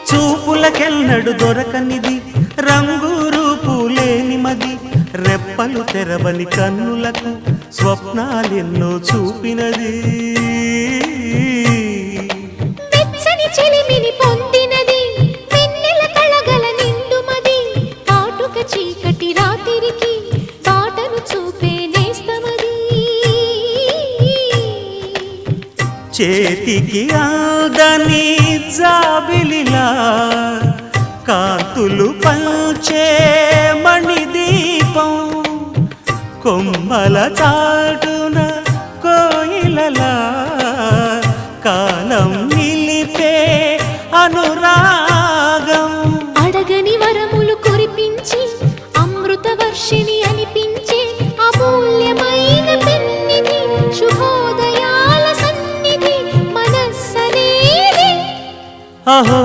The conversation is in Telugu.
చూపులకెన్నడు దొరకనిది రంగు రూపు లేని మది రెప్పలు తెరవని కన్నులకు స్వప్నాలెన్నో చూపినది వెచ్చని చెలిమిని పొందినది వెన్నెల కళగల నిండుమది కాటుక చీకటి రాత్రికి బాటను చూపే నేస్తమది చేతికి ఆదని జాబిలిలా కాంతులు పంచే మణిదీపం కొమ్మల చాటున కోయిలలా కాలం నిలిపే అనురాగం అడగని వరములు కురిపించి అమృత వర్షిణి అనిపించే అమూల్యమైన పెన్నిధి శుభోదయాల సన్నిధి మనస్సనేది అహో